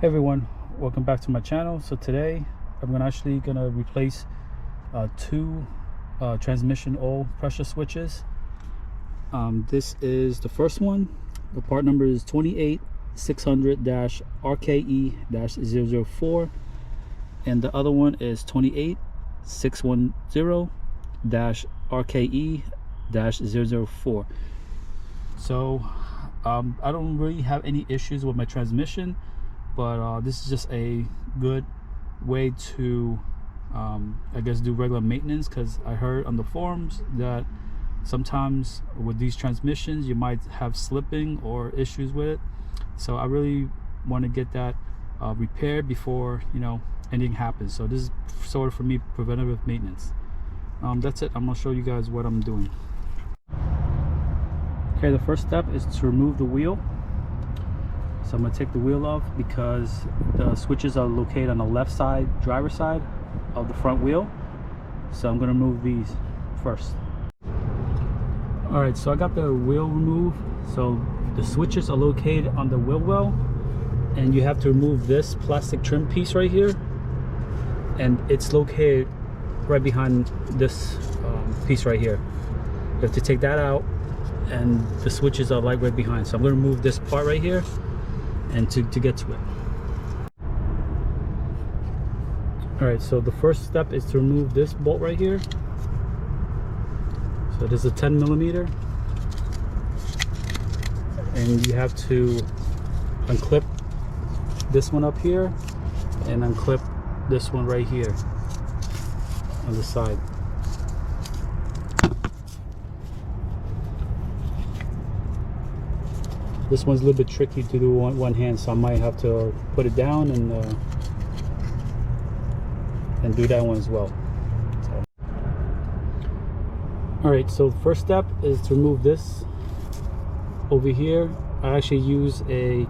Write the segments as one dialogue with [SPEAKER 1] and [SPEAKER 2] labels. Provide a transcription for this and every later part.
[SPEAKER 1] Hey everyone, welcome back to my channel. So today I'm gonna replace two transmission oil pressure switches. This is the first one. The part number is 28600-RKE-004, and the other one is 28610-RKE-004. So I don't really have any issues with my transmission, but this is just a good way to I guess do regular maintenance, because I heard on the forums that sometimes with these transmissions you might have slipping or issues with it. So I really want to get that repaired before anything happens. So this is sort of, for me, preventative maintenance. That's it. I'm gonna show you guys what I'm doing. Okay, the first step is to remove the wheel. So I'm going to take the wheel off because the switches are located on the left side, driver's side of the front wheel. So I'm going to remove these first. Alright, so I got the wheel removed. So the switches are located on the wheel well, and you have to remove this plastic trim piece right here, and it's located right behind this piece right here. You have to take that out, and the switches are like right behind. So I'm going to remove this part right here and to get to it. Alright, so the first step is to remove this bolt right here. So this is a 10 millimeter, and you have to unclip this one up here and unclip this one right here on the side. This one's a little bit tricky to do one hand, so I might have to put it down and do that one as well. So. Alright, so the first step is to remove this over here. I actually use a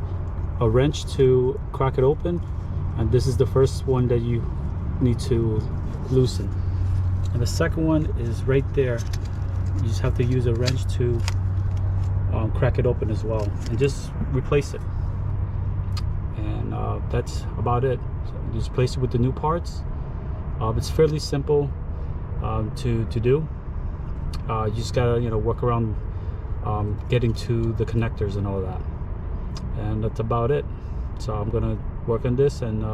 [SPEAKER 1] wrench to crack it open, and this is the first one that you need to loosen. And the second one is right there. You just have to use a wrench to crack it open as well, and just replace it. And that's about it. So you just replace it with the new parts. It's fairly simple to do. You just gotta work around getting to the connectors and all that, and that's about it. So I'm gonna work on this and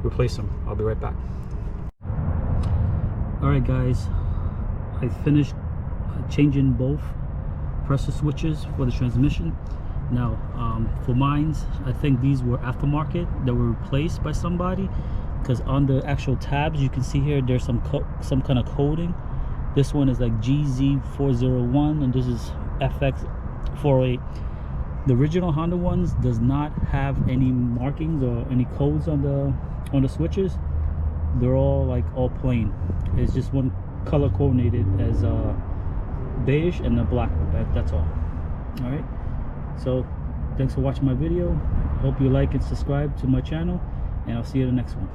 [SPEAKER 1] replace them. I'll be right back. Alright guys, I finished changing both pressure switches for the transmission. Now for mines, I think these were aftermarket that were replaced by somebody, because on the actual tabs you can see here there's some kind of coding. This one is like GZ401 and this is FX408. The original Honda ones does not have any markings or any codes on the switches. They're all plain. It's just one color coordinated as beige and the black. That's all. All right, so thanks for watching my video. Hope you like and subscribe to my channel, and I'll see you in the next one.